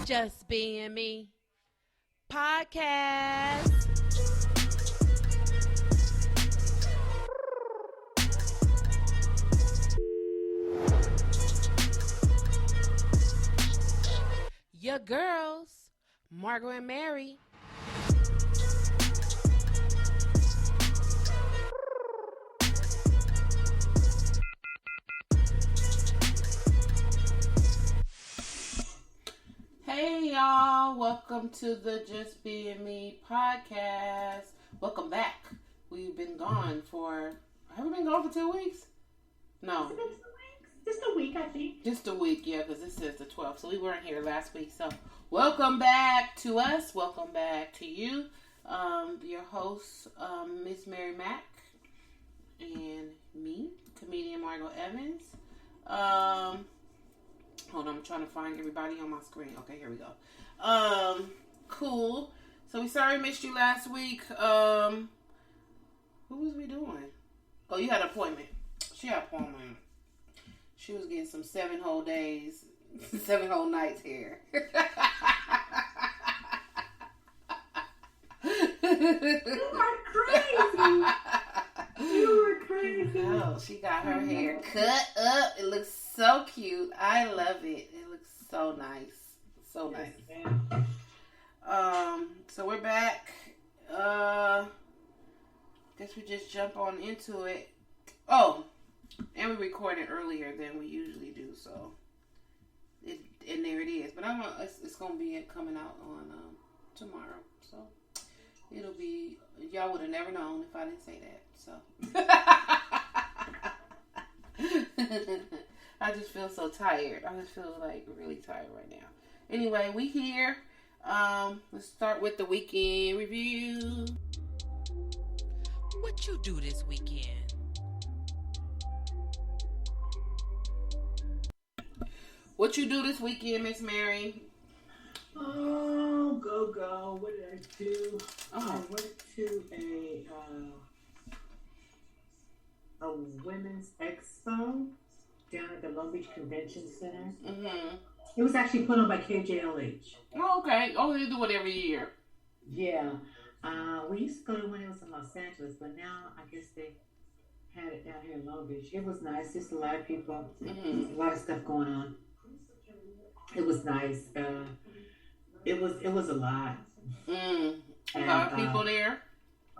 Just Being Me podcast. Your girls, Margot and Mary. Hey y'all, welcome to the Just Being Me podcast. Welcome back. We've been gone have we been gone for 2 weeks? No. Just a week, I think. Just a week, yeah, because this is the 12th, so we weren't here last week. So welcome back to us. Welcome back to you. Your host, Miss Mary Mack, and me, comedian Margot Evans. Hold on, I'm trying to find everybody on my screen. Okay, here we go. Cool. So we sorry missed you last week. Who was we doing? Oh, you had an appointment. She had an appointment. She was getting some 7 whole days, 7 whole nights here. You are crazy. You were crazy. No, she got her hair cut up. It looks so cute. I love it. It looks so nice. So nice. So we're back. Guess we just jump on into it. Oh, and we recorded earlier than we usually do, so and there it is. But it's gonna be coming out on tomorrow, so it'll be. Y'all would have never known if I didn't say that. So I just feel so tired. I just feel like really tired right now. Anyway, we here. Let's start with the weekend review. What you do this weekend? What you do this weekend, Miss Mary? Oh, go. What did I do? I went to a women's expo down at the Long Beach Convention Center. Mm-hmm. It was actually put on by KJLH. Oh, okay. Oh, they do it every year. Yeah. We used to go to when it was in Los Angeles, but now I guess they had it down here in Long Beach. It was nice. Just a lot of people. Mm-hmm. A lot of stuff going on. It was nice. It was a lot. A lot of people there.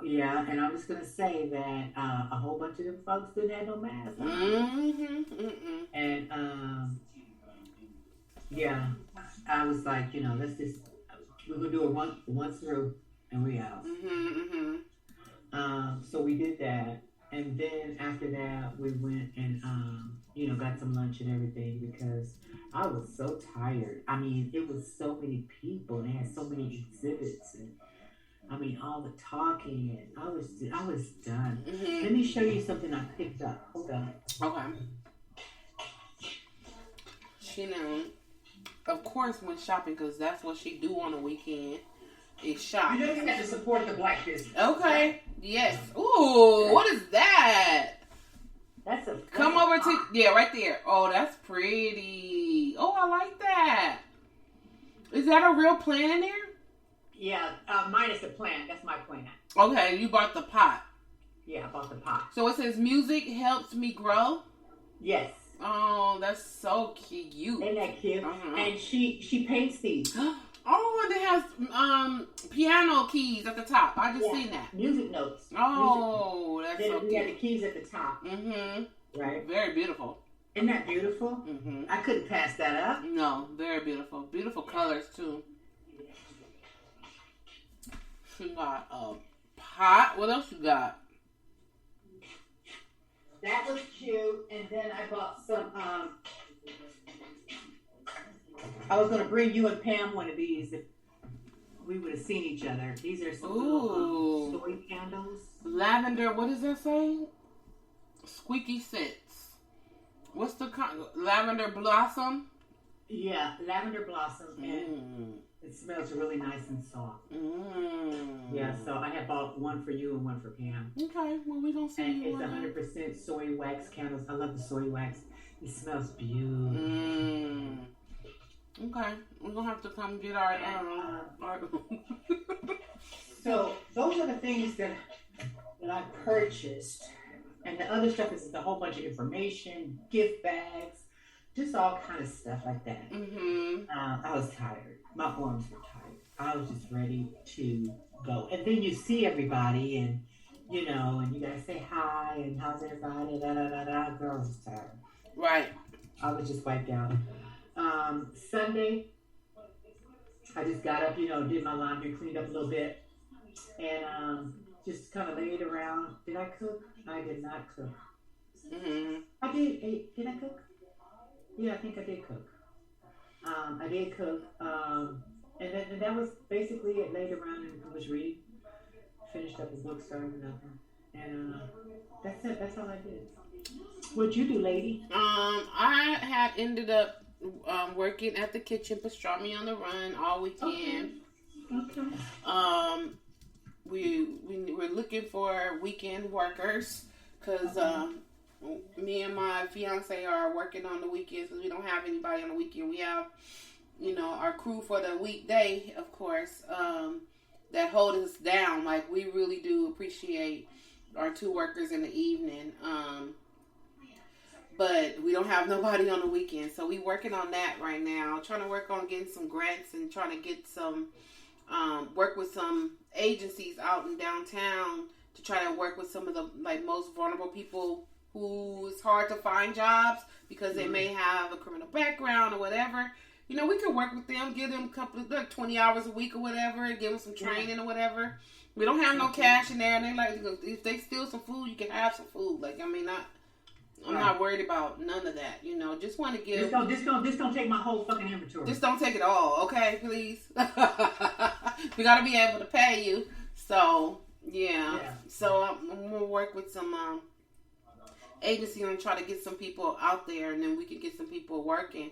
Yeah, and I'm just gonna say that a whole bunch of them folks didn't have no mask. And yeah, I was like, let's just we're gonna do it once through, and we out. So we did that, and then after that we went and got some lunch and everything because I was so tired. I mean, it was so many people and they had so many exhibits and all the talking, and I was done. Let me show you something I picked up. Hold on. Okay. She knows, of course, when shopping, because that's what she do on the weekend, is shop. You have to support the black business. Okay. Yes. Ooh, what is that? That's a Come over to, right there. Oh, that's pretty. Oh, I like that. Is that a real plant in there? Yeah, minus the plant. That's my plant. Okay, you bought the pot. Yeah, I bought the pot. So it says music helps me grow? Yes. Oh, that's so cute. Isn't that cute? And she paints these. Oh, and it has piano keys at the top. I just seen that. Music notes. Oh, that's so cute. We had the keys at the top. Right? Very beautiful. Isn't that beautiful? I couldn't pass that up. No, very beautiful. Beautiful colors, too. She got a pot. What else you got? That was cute. And then I bought some, I was going to bring you and Pam one of these if we would have seen each other. These are some little soy candles. Lavender, what does that say? Squeaky scents. What's the lavender blossom? Yeah, lavender blossom. And it smells really nice and soft. Yeah, so I have bought one for you and one for Pam. Okay, well, we don't see you. And it's 100% soy wax candles. I love the soy wax. It smells beautiful. Okay, we're gonna have to come get our So those are the things that I purchased, and the other stuff is a whole bunch of information, gift bags, just all kind of stuff like that. I was tired. My arms were tired. I was just ready to go. And then you see everybody, and you know, and you gotta say hi and how's everybody? Da da da da. Girl, I was just tired. Right. I was just wiped out. Sunday, I just got up, you know, did my laundry, cleaned up a little bit, and just kind of laid around. Did I cook? I did not cook. I did. Did I cook? Yeah, I think I did cook. I did cook. And that was basically it. Laid around and was reading. Finished up a book, started nothing. And that's it. That's all I did. What'd you do, lady? I had ended up working at the kitchen pastrami on the run all weekend. Okay. We're looking for weekend workers because me and my fiance are working on the weekends because we don't have anybody on the weekend. We have, you know, our crew for the weekday, of course, that hold us down. Like, we really do appreciate our 2 workers in the evening. But we don't have nobody on the weekend. So we working on that right now. Trying to work on getting some grants and trying to get some, work with some agencies out in downtown to try to work with some of the like most vulnerable people who it's hard to find jobs because they may have a criminal background or whatever. You know, we can work with them, give them a couple of, like 20 hours a week or whatever, give them some training or whatever. We don't have no cash in there, and they like, if they steal some food, you can have some food. Like, I mean, I'm not worried about none of that. You know, just want to give. This don't take my whole fucking inventory. Just don't take it all, okay? Please. We gotta be able to pay you. So yeah. So I'm gonna work with some agency and try to get some people out there, and then we can get some people working.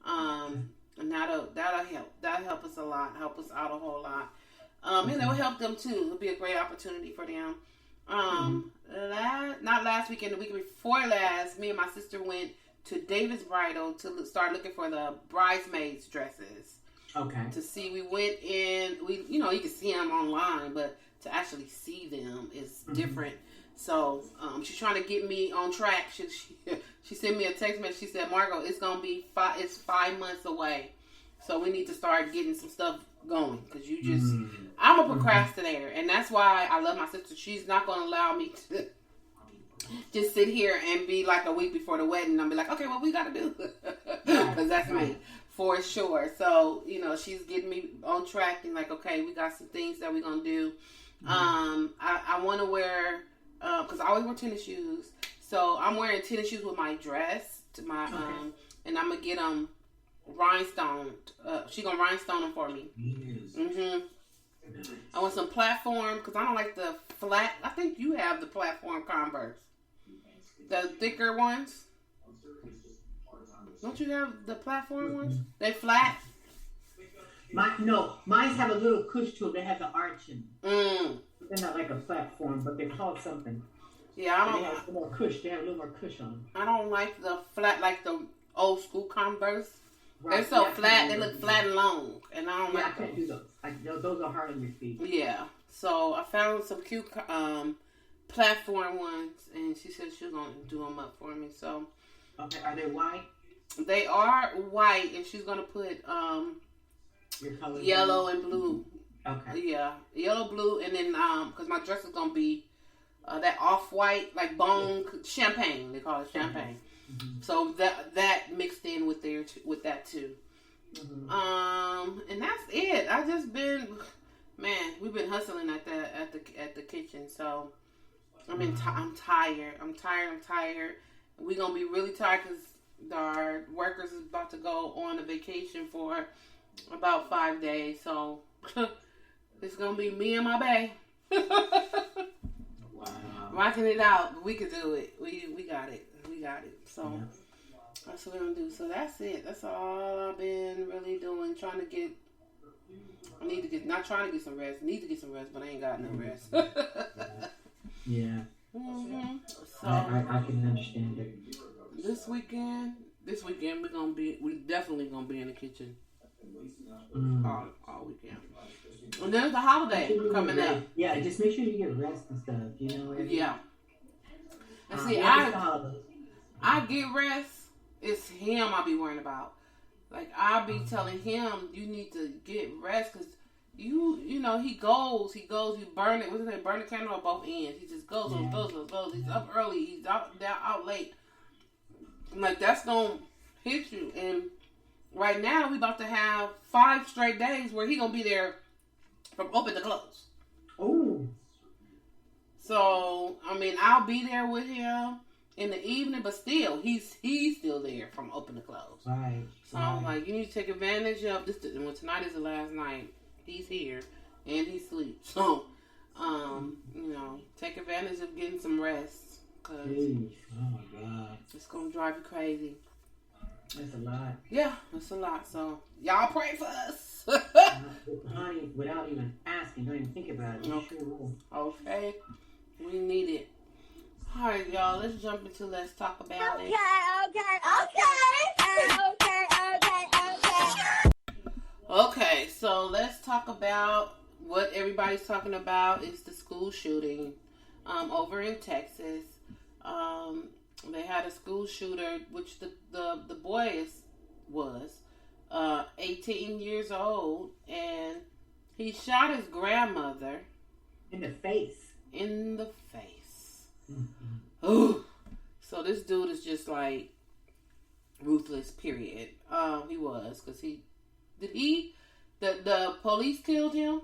And that'll help. That'll help us a lot. Help us out a whole lot. And it'll help them too. It'll be a great opportunity for them. Not last weekend, the week before last, me and my sister went to David's Bridal to start looking for the bridesmaids dresses. Okay. To see, we went in. You know, you can see them online, but to actually see them is different. So she's trying to get me on track. She sent me a text message. She said, "Margot, it's gonna be 5 months away, so we need to start getting some stuff going because you just." I'm a procrastinator, and that's why I love my sister. She's not gonna allow me to just sit here and be like a week before the wedding. I'll be like, okay, what we gotta do? Because that's me for sure. So you know, she's getting me on track and like, okay, we got some things that we're gonna do. I want to wear. Because I always wear tennis shoes, so I'm wearing tennis shoes with my dress to my and I'm gonna get them rhinestoned. She gonna rhinestone them for me. I want some platform because I don't like the flat. I think you have the platform Converse, the thicker ones. Don't you have the platform ones? They flat. Mine have a little cush to it. They have the arch in them. They're not like a platform, but they're called something. Yeah, I don't. They have a little more cush. They have a little more cush on them. I don't like the flat, like the old school Converse. Right. They're so flat. They look flat and long, and I don't like. I can't do those. Those are hard on your feet. Yeah. So I found some cute platform ones, and she said she was gonna do them up for me. So. Okay. Are they white? They are white, and she's gonna put yellow and blue. Okay. Yeah, yellow, blue, and then because my dress is gonna be that off-white, like bone champagne. They call it champagne. So that mixed in with that too. And that's it. I just been, man, we've been hustling at the kitchen. So I'm tired. I'm tired. We're gonna be really tired because our workers is about to go on a vacation for about 5 days. So. It's gonna be me and my bae. Rocking it out. We can do it. We got it. We got it. So that's what we're gonna do. So that's it. That's all I've been really doing. Not trying to get some rest. Need to get some rest, but I ain't got no rest. Yeah. So I can understand it. This weekend we definitely gonna be in the kitchen. all weekend. And there's the holiday coming up. Yeah, just make sure you get rest and stuff. You know what I mean? Yeah. And see, I get rest. It's him I be worrying about. Like, I be telling him, you need to get rest because you know, he goes, you burn it. What's it? Burn the candle on both ends. He just goes. He's up early. He's out late. I'm like, that's gonna hit you. And right now, we about to have 5 straight days where he gonna be there from open to close. Oh. So, I mean, I'll be there with him in the evening, but still, he's still there from open to close. Right. So I'm like, you need to take advantage of this. When tonight is the last night, he's here and he sleeps. So, you know, take advantage of getting some rest. Cause oh my God, it's gonna drive you crazy. That's a lot. Yeah, it's a lot. So y'all pray for us. Honey, without even asking, don't even think about it. Okay. Sure will. Okay, we need it. All right, y'all. Let's jump into let's talk about it. Okay, so let's talk about what everybody's talking about is the school shooting over in Texas. They had a school shooter, which the boy was 18 years old, and he shot his grandmother in the face. Mm-hmm. Ooh. So this dude is just like ruthless. Period. He was because the police killed him,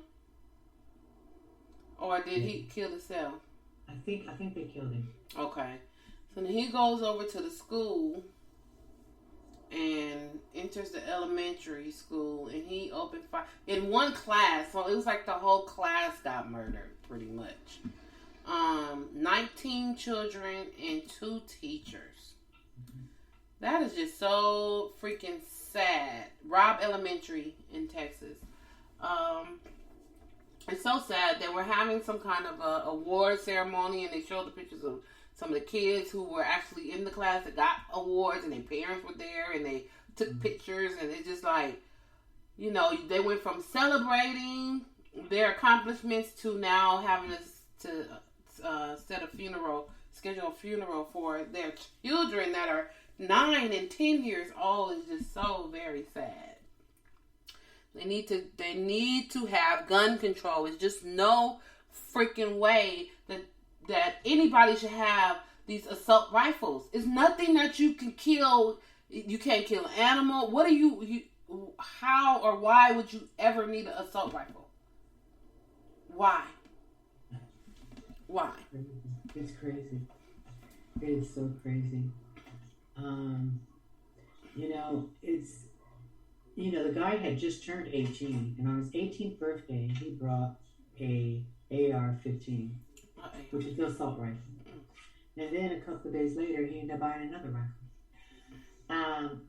or did he kill himself? I think they killed him. Okay. So then he goes over to the school and enters the elementary school, and he opened fire in one class. So it was like the whole class got murdered, pretty much. 19 children and 2 teachers. That is just so freaking sad. Robb Elementary in Texas. It's so sad that we're having some kind of a award ceremony, and they showed the pictures of some of the kids who were actually in the class that got awards, and their parents were there, and they took pictures, and it's just like, you know, they went from celebrating their accomplishments to now having to schedule a funeral for their children that are 9 and 10 years old. Is just so very sad. They need to have gun control. It's just no freaking way that anybody should have these assault rifles. It's nothing that you can kill. You can't kill an animal. What are you how or why would you ever need an assault rifle? Why? It's crazy. It is so crazy. The guy had just turned 18, and on his 18th birthday, he brought a AR-15, which is the assault rifle. And then a couple of days later, he ended up buying another rifle.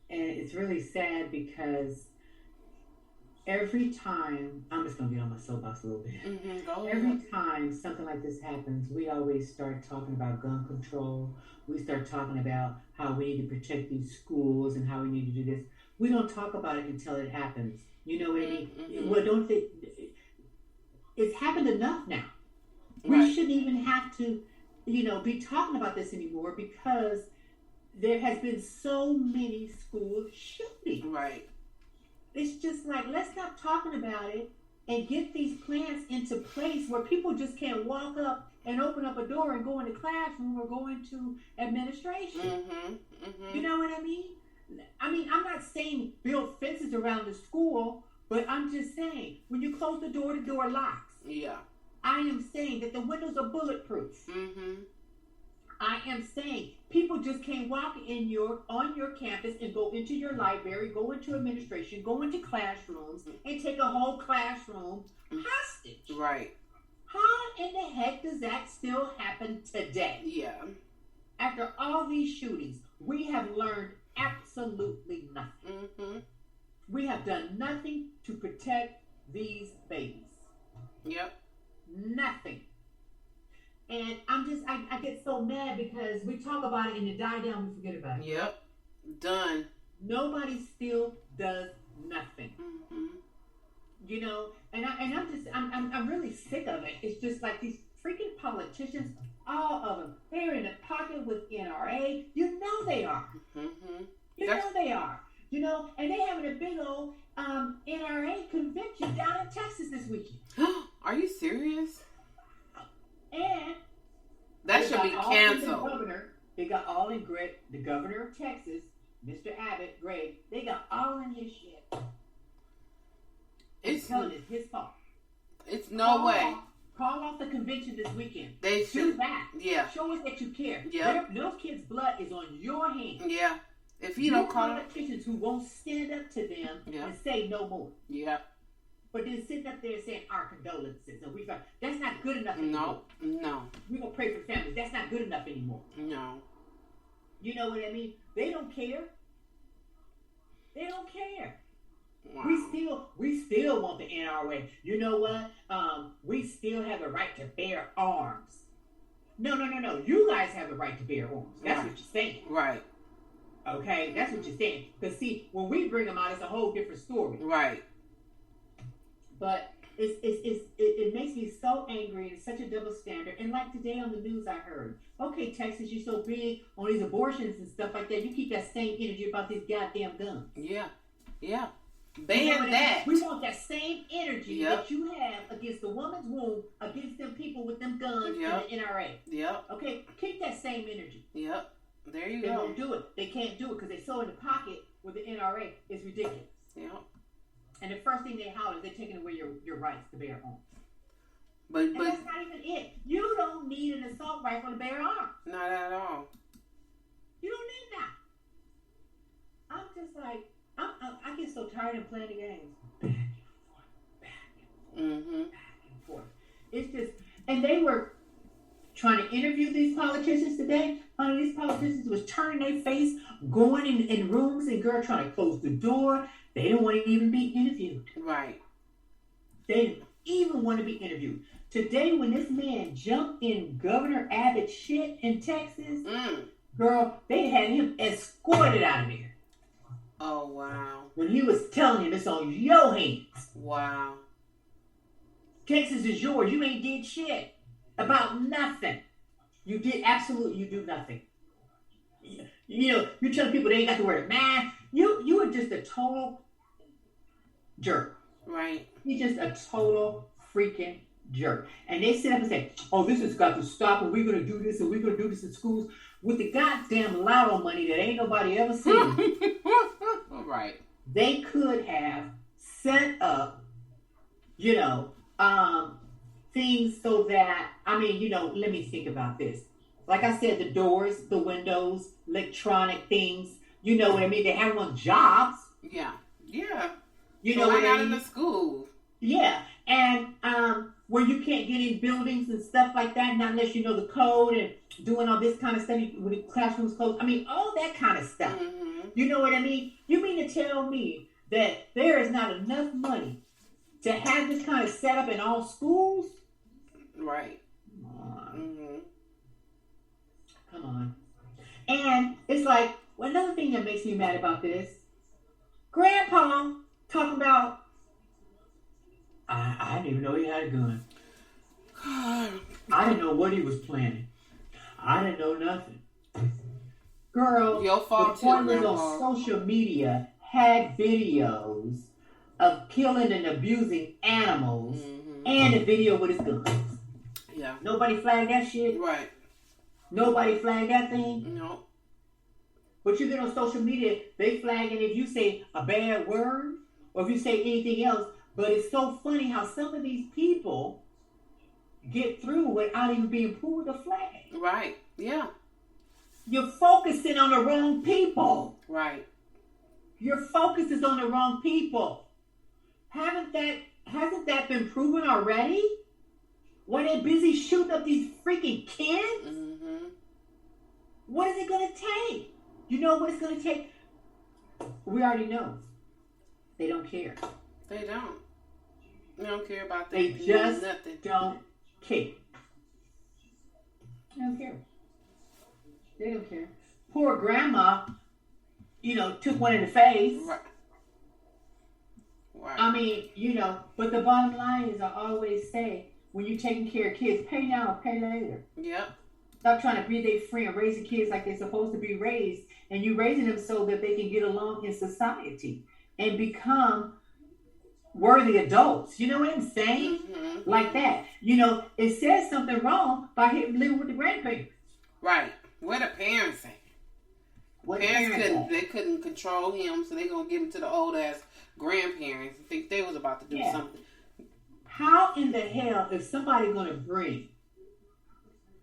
And it's really sad because every time, I'm just going to be on my soapbox a little bit. Mm-hmm. Every time something like this happens, we always start talking about gun control. We start talking about how we need to protect these schools and how we need to do this. We don't talk about it until it happens. You know what I mean? Mm-hmm. Well, don't think it's happened enough now. Right. We shouldn't even have to, be talking about this anymore because there has been so many school shootings. Right. It's just like, let's stop talking about it and get these plans into place where people just can't walk up and open up a door and go in the classroom or go into administration. Mm-hmm. Mm-hmm. You know what I mean? I'm not saying build fences around the school, but I'm just saying when you close the door locks. Yeah. I am saying that the windows are bulletproof. Mm-hmm. I am saying people just can't walk on your campus and go into your library, go into administration, go into classrooms, and take a whole classroom hostage. Right. How in the heck does that still happen today? Yeah. After all these shootings, we have learned absolutely nothing. Mm-hmm. We have done nothing to protect these babies. Yep. Nothing. And I get so mad because we talk about it and it die down, we forget about it. Yep. Done. Nobody still does nothing. You know, I'm really sick of it. It's just like these freaking politicians, all of them, they're in the pocket with NRA. You know they are. Mm-hmm. You know they are. You know, and they having a big old NRA convention down in Texas this weekend. Are you serious? And that should be canceled. They got all in Greg, the governor of Texas, Mr. Abbott, Greg. They got all in his shit. It's his fault. It's no way. Call off the convention this weekend. They should. Do that. Yeah. Show us that you care. Yeah. Little kids' blood is on your hands. Yeah. If you don't call politicians who won't stand up to them and say no more. Yeah. But then sitting up there saying our condolences and that's not good enough anymore. No. We're gonna pray for families. That's not good enough anymore. No. You know what I mean? They don't care. They don't care. Wow. We still want the NRA. You know what? We still have a right to bear arms. No. You guys have a right to bear arms. That's what you're saying. Right. Okay, that's what you're saying. Because see, when we bring them out, it's a whole different story. Right. But it makes me so angry. It's such a double standard. And like today on the news, I heard, okay, Texas, you're so big on these abortions and stuff like that. You keep that same energy about these goddamn guns. Yeah. Ban that. We want that same energy that you have against the woman's womb, against them people with them guns and the NRA. Yep. Okay, keep that same energy. Yep. There you go. They won't do it. They can't do it because they're so in the pocket with the NRA. It's ridiculous. Yep. And the first thing they holler is they're taking away your rights to bear arms. But that's not even it. You don't need an assault rifle to bear arms. Not at all. You don't need that. I'm just like, I get so tired of playing the games. Back and forth. It's just, and they were trying to interview these politicians today. These politicians was turning their face, going in rooms, and girl trying to close the door. They didn't want to even be interviewed. Right. They didn't even want to be interviewed. Today, when this man jumped in Governor Abbott's shit in Texas, girl, they had him escorted out of there. Oh, wow. When he was telling him it's on your hands. Wow. Texas is yours. You ain't did shit about nothing. You do nothing. You know, you're telling people they ain't got to wear a mask. You are just a total jerk. Right. You're just a total freaking jerk. And they sit up and say, oh, this has got to stop, and we're going to do this, and we're going to do this in schools with the goddamn lotto money that ain't nobody ever seen. Right. They could have set up, things so that, let me think about this. Like I said, the doors, the windows, electronic things, you know what I mean? They have them on jobs. Yeah. You know what I mean? In the school. Yeah. And where you can't get in buildings and stuff like that, not unless you know the code and doing all this kind of stuff when the classroom's closed. All that kind of stuff. Mm-hmm. You know what I mean? You mean to tell me that there is not enough money to have this kind of setup in all schools? Right. Come on. And it's like, another thing that makes me mad about this, Grandpa talking about, I didn't even know he had a gun. I didn't know what he was planning. I didn't know nothing. Girl, your fault the partners on social media had videos of killing and abusing animals and a video with his guns. Yeah. Nobody flagged that shit? Right. Nobody flagged that thing? No. But you get on social media, they flag it if you say a bad word or if you say anything else. But it's so funny how some of these people get through without even being pulled a flag. Right. Yeah. You're focusing on the wrong people. Right. Your focus is on the wrong people. Hasn't that been proven already? When they're busy shooting up these freaking kids? Mm-hmm. What is it going to take? You know what it's going to take? We already know. They don't care. They don't. They don't care about that. They just nothing. don't care. They don't care. They don't care. Poor grandma, took one in the face. Right. mean, but the bottom line is I always say, when you're taking care of kids, pay now, pay later. Yep. Stop trying to be their friend, raising kids like they're supposed to be raised, and you raising them so that they can get along in society and become worthy adults. You know what I'm saying? Mm-hmm. Like that. It says something wrong by living with the grandparents. Right. What the parents say? They couldn't control him, so they're gonna give him to the old ass grandparents and think they was about to do something. How in the hell is somebody gonna bring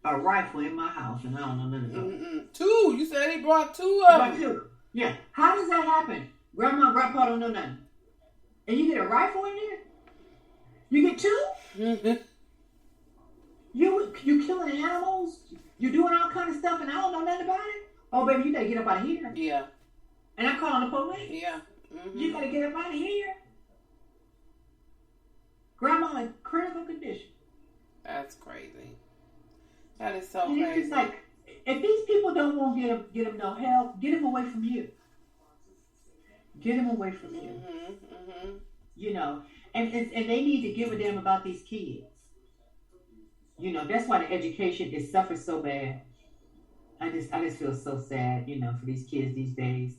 a rifle in my house and I don't know nothing about it? Two. You said they brought two of them. Two. Yeah. How does that happen? Grandma and grandpa don't know nothing. And you get a rifle in there? You get two? Mm-hmm. You killing animals? You doing all kind of stuff and I don't know nothing about it? Oh, baby, you gotta get up out of here. Yeah. And I'm calling the police. Yeah. Mm-hmm. You gotta get up out of here. Grandma in critical condition. That's crazy. That is so and crazy. It's just like, if these people don't want to get them no help, get them away from you. Get them away from you. Mm-hmm. Mm-hmm. And they need to give a damn about these kids. That's why the education is suffering so bad. I just feel so sad, for these kids these days.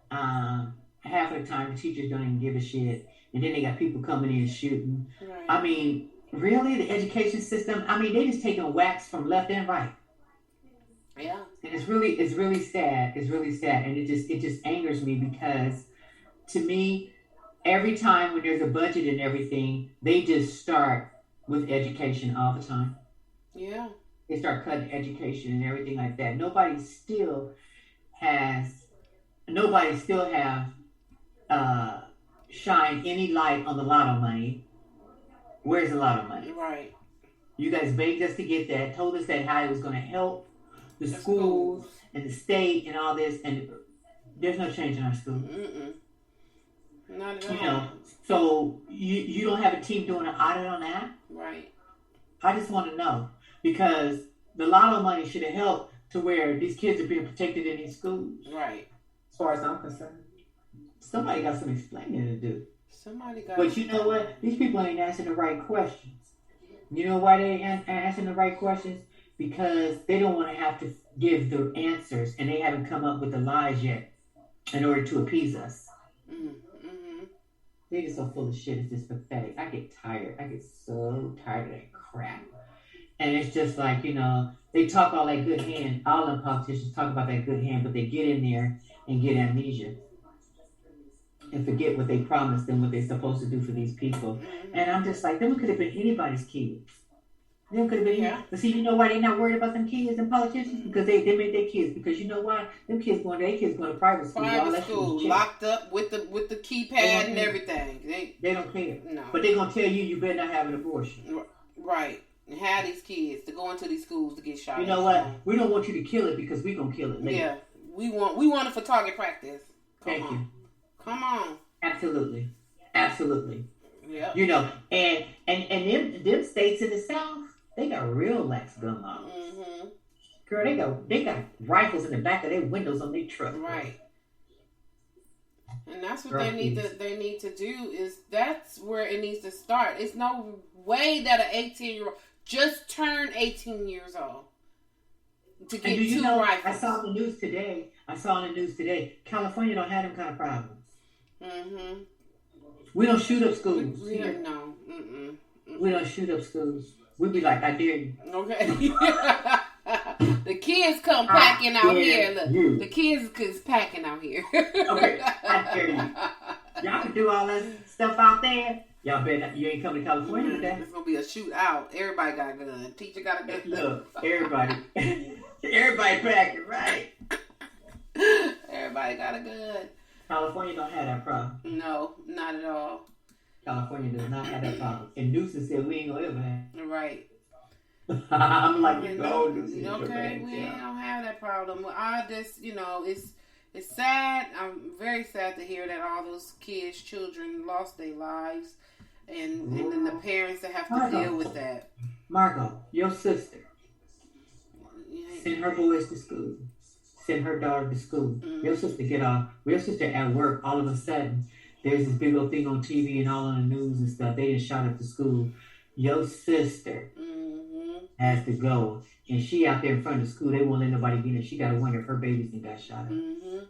Half of the time, the teachers don't even give a shit. And then they got people coming in and shooting. Right. I mean, really, the education system, they just taking whacks from left and right. Yeah. And it's really sad. It's really sad. And it just angers me because, to me, every time when there's a budget and everything, they just start with education all the time. Yeah. They start cutting education and everything like that. Nobody still have shined any light on the lotto money. Where's the lotto money? Right. You guys begged us to get that, told us that how it was going to help the schools and the state and all this, and there's no change in our schools. Mm-mm. Not at all. So you don't have a team doing an audit on that? Right. I just want to know, because the lotto money should have helped to where these kids are being protected in these schools. Right. As far as I'm concerned. Somebody got some explaining to do. But you know what? These people ain't asking the right questions. You know why they ain't asking the right questions? Because they don't want to have to give the answers, and they haven't come up with the lies yet in order to appease us. Mm-hmm. They're just so full of shit. It's just pathetic. I get tired. I get so tired of that crap. And it's just like, they talk all that good hand. All them politicians talk about that good hand, but they get in there and get amnesia and forget what they promised and what they're supposed to do for these people. Mm-hmm. And I'm just like, them could have been anybody's kids. Them could have been, But see, you know why they're not worried about them kids and politicians? Mm-hmm. Because they made their kids. Because you know why? Their kids going to private school. Private school, locked up with the keypad and everything. They don't care. No. But they're going to tell you better not have an abortion. Right. And have these kids to go into these schools to get shot. You know what? We don't want you to kill it because we're going to kill it later. Yeah. We want it for target practice. Thank you. Come on. Absolutely. Yeah. And them states in the South, they got real lax gun laws. Mm-hmm. Girl, they got rifles in the back of their windows on their truck. Right. And that's what they need to do. Is that's where it needs to start. It's no way that an 18-year-old just turned 18 years old to get two rifles. I saw in the news today. California don't have them kind of problems. Mm-hmm. We don't shoot up schools. No. Mm-mm. We don't shoot up schools. We be like, I dare you. Okay. The kids come packing out here. Look, the kids is packing out here. Okay, I dare you. Y'all can do all that stuff out there. Y'all bet you ain't coming to California with that. It's gonna be a shootout. Everybody got a gun. Teacher got a gun. Look, everybody packing, right? Everybody got a gun. California don't have that problem. No, not at all. California does not have that problem. And Newsom said we ain't gonna ever have. Right. I'm like, Newsom. Okay, we don't have that problem. Well, I just, it's sad. I'm very sad to hear that all those kids, children lost their lives, and then the parents that have to deal with that. Margot, your sister, send her boys to school. Send her daughter to school. Mm-hmm. Your sister get off. Your sister at work. All of a sudden, there's this big old thing on TV and all on the news and stuff. They just shot up the school. Your sister has to go. And she out there in front of the school. They won't let nobody get in. She got to wonder if her babies and got shot up.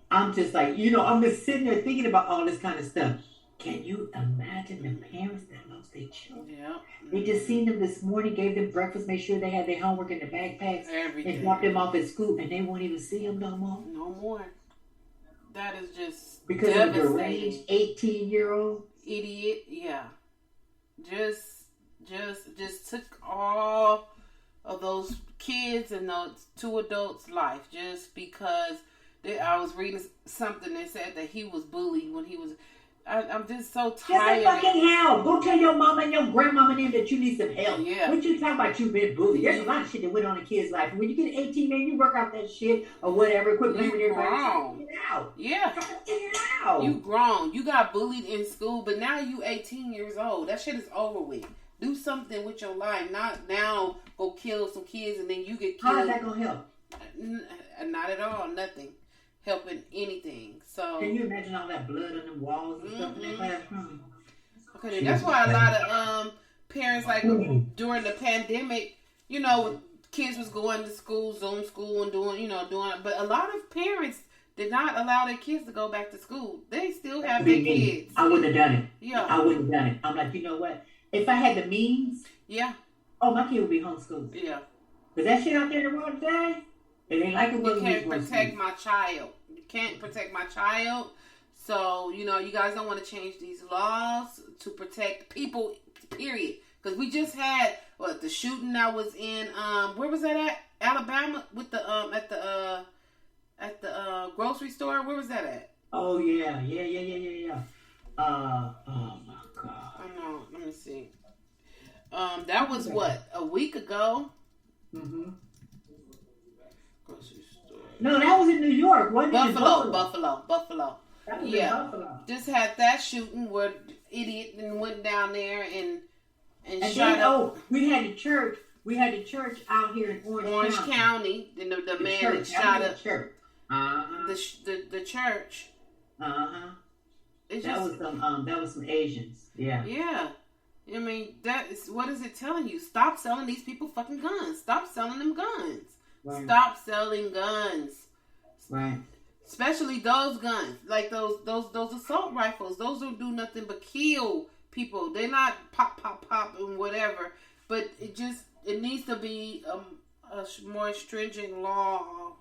I'm just like, I'm just sitting there thinking about all this kind of stuff. Can you imagine the parents that lost their children? Yeah. They just seen them this morning, gave them breakfast, made sure they had their homework in their backpacks, and dropped them off at school, and they won't even see them no more. No more. That is just because of the deranged 18-year-old idiot. Yeah. Just took all of those kids and those 2 adults' life just because I was reading something that said that he was bullied when he was. I'm just so tired. Get the fucking help. Go tell your mama and your grandmama and them that you need some help. Yeah. What you talking about you being bullied? There's a lot of shit that went on in kids' life. When you get 18, man, you work out that shit or whatever. Quit blaming everybody. Get it out. Yeah. Get it out. You grown. You got bullied in school, but now you 18 years old. That shit is over with. Do something with your life. Not now go kill some kids and then you get killed. How is that going to help? Not at all. Nothing. Helping anything. So can you imagine all that blood on the walls and stuff in that classroom? Okay, that's why a lot of parents, like during the pandemic, kids was going to school, Zoom school, and doing, but a lot of parents did not allow their kids to go back to school. They still have their kids. I wouldn't have done it. Yeah, I wouldn't have done it. I'm like, you know what? If I had the means, my kid would be homeschooled. Yeah, because that shit out there in the world today. It ain't like it was. You can't protect my child. You can't protect my child. So, you guys don't want to change these laws to protect people, period. Because we just had, the shooting that was in, where was that at? Alabama? With the, at the grocery store? Where was that at? Oh, yeah. Oh, my God. I know. Let me see. That was, a week ago? Mm-hmm. No, that was in New York. Buffalo. That was in Buffalo. Just had that shooting where idiot and went down there and shot up. Oh, we had a church out here in Orange County. And the man that shot up the church. That was some Asians. Yeah. Yeah. I mean, what is it telling you? Stop selling these people fucking guns. Stop selling them guns. Right. Stop selling guns. Right. Especially those guns. Like those assault rifles. Those don't do nothing but kill people. They're not pop and whatever. But it needs to be a more stringent law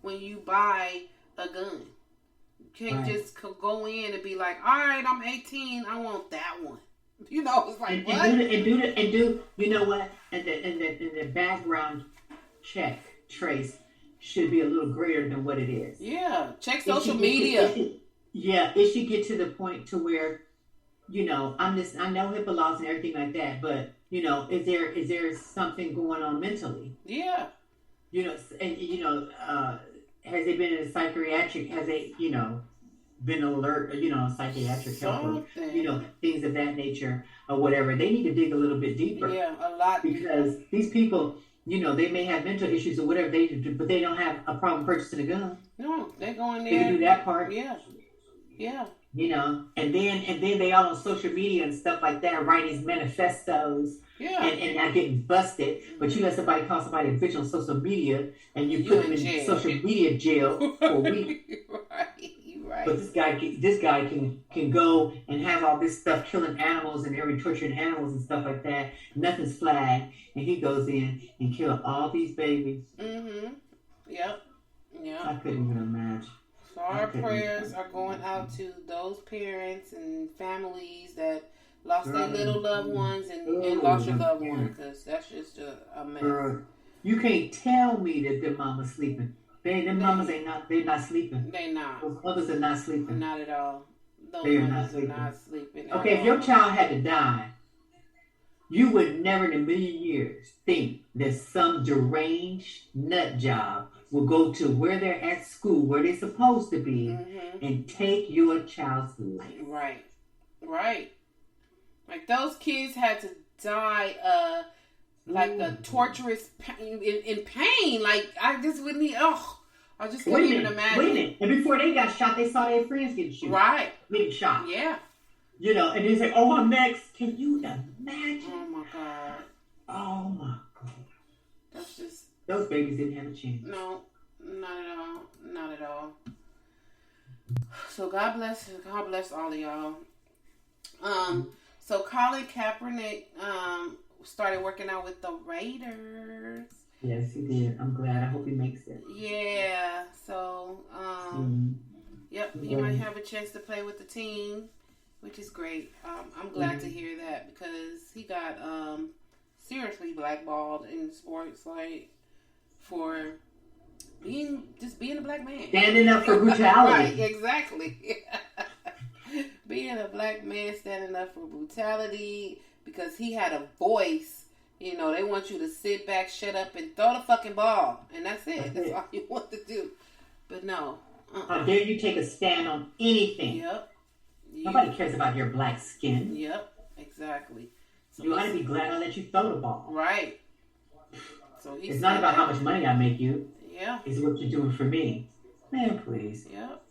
when you buy a gun. You can't just go in and be like, all right, I'm 18, I want that one. It's like, what? And do you know what? And the background check trace should be a little greater than what it is. Yeah, check social media. It should get to the point to where, I know HIPAA laws and everything like that, but is there something going on mentally? Yeah. Has they been in a psychiatric? Has they been alert? Psychiatric help, things of that nature or whatever. They need to dig a little bit deeper. Yeah, a lot, because these people. They may have mental issues or whatever but they don't have a problem purchasing a gun. No, they go in there. They can do that part. Yeah. And then they all on social media and stuff like that, writing these manifestos. Yeah. And not getting busted. But you let somebody call somebody a bitch on social media and you put them in social media jail for a week. Right. But this guy can go and have all this stuff killing animals and torturing animals and stuff like that. Nothing's flagged, and he goes in and kills all these babies. Mm-hmm. Yep. I couldn't even imagine. So our prayers are going out to those parents and families that lost their little loved ones and lost your loved one, because that's just a mess. Girl, you can't tell me that their mama's sleeping. They're not sleeping. They not. Those mothers are not sleeping. Not at all. They are not sleeping. Okay, if your child had to die, you would never in a million years think that some deranged nut job will go to where they're at school, where they're supposed to be, and take your child's life. Right. Like those kids had to die like a torturous pain, in pain. Like I just wouldn't. I just can't even imagine. Wait a minute. And before they got shot, they saw their friends getting shot. Yeah. You know, and they say, "Oh, I'm next." Can you imagine? Oh my God. Oh my God. That's just. Those babies didn't have a chance. No, not at all. Not at all. So God bless all of y'all. So Colin Kaepernick started working out with the Raiders. Yes, he did. I'm glad. I hope he makes it. Yeah. So yep, he might have a chance to play with the team, which is great. I'm glad to hear that because he got seriously blackballed in sports, like for being a black man, standing up for brutality. Right, exactly. Being a black man standing up for brutality because he had a voice. You know, they want you to sit back, shut up, and throw the fucking ball, and that's it. That's all you want to do. But no. How dare you take a stand on anything? Yep. Nobody cares about your black skin. Yep. Exactly. So you ought to be glad I let you throw the ball. Right. So it's not about how much money I make you. Yeah. It's what you're doing for me. Man, please. Yep.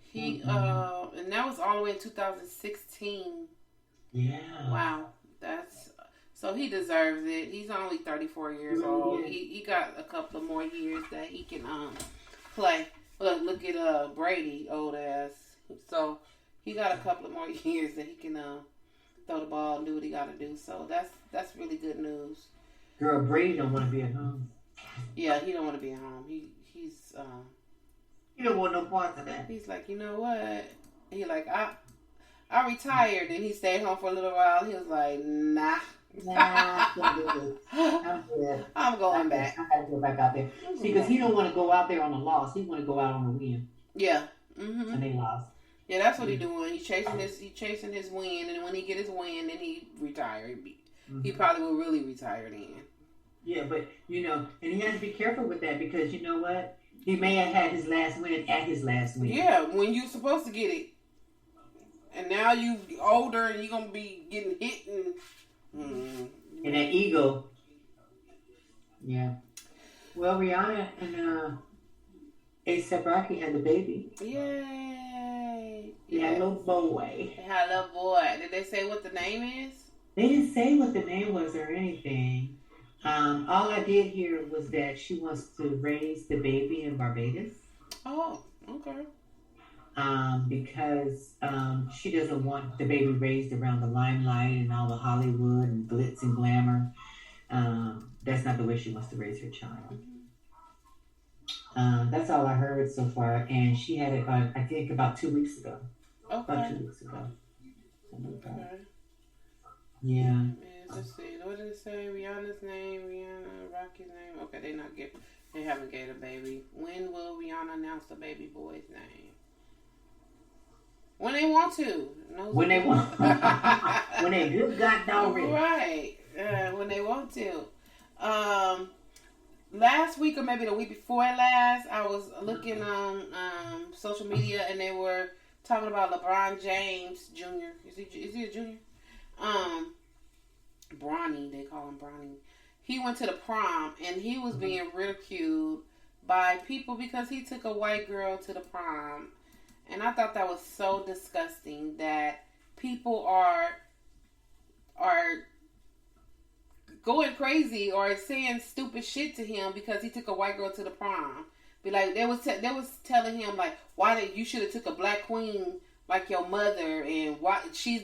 He and that was all the way in 2016. Yeah. Wow. So he deserves it. He's only 34 years old. Yeah. He got a couple of more years that he can play. Look at Brady, old ass. So he got a couple of more years that he can throw the ball and do what he got to do. So that's really good news. Girl, Brady don't want to be at home. Yeah, he don't want to be at home. He's he don't want no part of that. He's like, you know what? He like I retired and he stayed home for a little while. He was like, nah. Nah, I'm good. I'm going back. I gotta go back out there. Because he don't want to go out there on a loss. He want to go out on a win. Yeah. Mm-hmm. And they lost. Yeah, that's what he's doing. He's chasing his win, and when he get his win, then he retire. He probably will really retire then. Yeah, but you know, and he has to be careful with that because you know what? He may have had his last win at his last win. Yeah, when you're supposed to get it, and now you older and you're gonna be getting hit and that ego. Yeah. Well, Rihanna and A$AP Rocky had the baby. Yay! They had a little boy. They had a little boy. Did they say what the name is? They didn't say what the name was or anything. All I did hear was that she wants to raise the baby in Barbados. Oh, okay. Because she doesn't want the baby raised around the limelight and all the Hollywood and glitz and glamour. That's not the way she wants to raise her child. That's all I heard so far. And she had it, I think, about 2 weeks ago. Okay. About 2 weeks ago. Okay. Yeah. Let's see. What did it say? Rihanna's name, Rihanna, Rocky's name. Okay, they haven't gave a baby. When will Rihanna announce the baby boy's name? When they want to. When they want. When they good goddamn ready. Right. When they want to. Last week or maybe the week before last, I was looking on social media and they were talking about LeBron James Jr. Is he a junior? Bronny, they call him Bronny. He went to the prom and he was being ridiculed by people because he took a white girl to the prom. And I thought that was so disgusting that people are going crazy or saying stupid shit to him because he took a white girl to the prom. Be like they was telling him like you should have took a black queen like your mother and why she's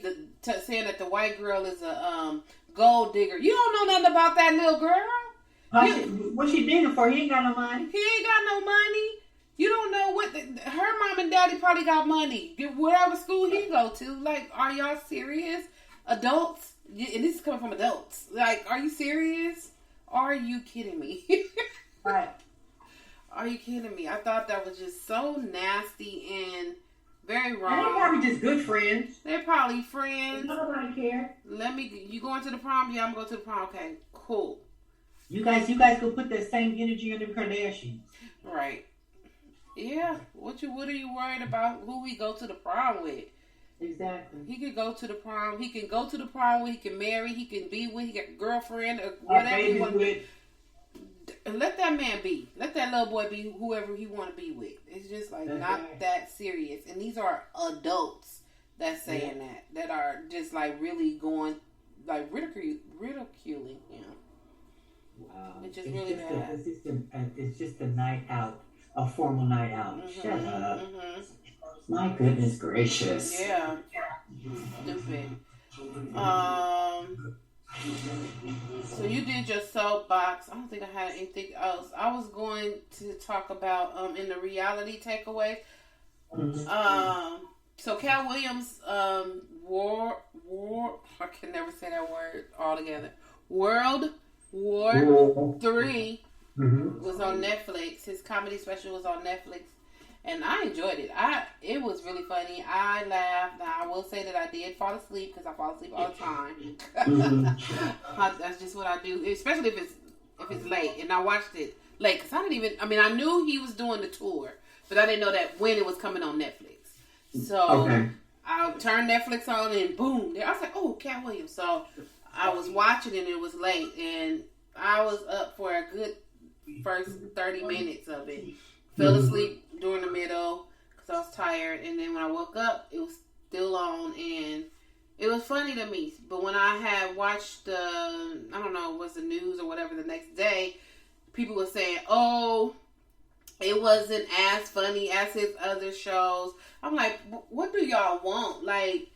saying that the white girl is a gold digger. You don't know nothing about that little girl. What she digging for? He ain't got no money. He ain't got no money. You don't know what her mom and daddy probably got money. Whatever school he go to. Like, are y'all serious? Adults? And this is coming from adults. Like, are you serious? Are you kidding me? Right. Are you kidding me? I thought that was just so nasty and very wrong. They're probably just good friends. They're probably friends. Nobody care. You going to the prom? Yeah, I'm going to the prom. Okay, cool. You guys go put that same energy on them Kardashians. Right. Yeah. What are you worried about who we go to the prom with? Exactly. He could go to the prom. He can go to the prom where he can marry. He can be with. He got a girlfriend or whatever he wants. And let that man be. Let that little boy be whoever he want to be with. It's just like not that serious. And these are adults that's saying that are just like really going like ridiculing him. Wow. Which is really bad. It's just a night out, a formal night out. Shut up. My goodness gracious. Yeah. Stupid. So you did your soapbox. I don't think I had anything else. I was going to talk about in the reality takeaway. So Cat Williams War I can never say that word all together. World War 3 was on Netflix. His comedy special was on Netflix. And I enjoyed it. It was really funny. I laughed. Now, I will say that I did fall asleep because I fall asleep all the time. That's just what I do, especially if it's late. And I watched it late because I knew he was doing the tour, but I didn't know that when it was coming on Netflix. So I turned Netflix on and boom, I was like, oh, Cat Williams. So I was watching it and it was late, and I was up for a good first 30 minutes of it. Fell asleep during the middle because I was tired, and then when I woke up, it was still on, and it was funny to me. But when I had watched was the news or whatever the next day, people were saying, oh, it wasn't as funny as his other shows. I'm like, what do y'all want? Like,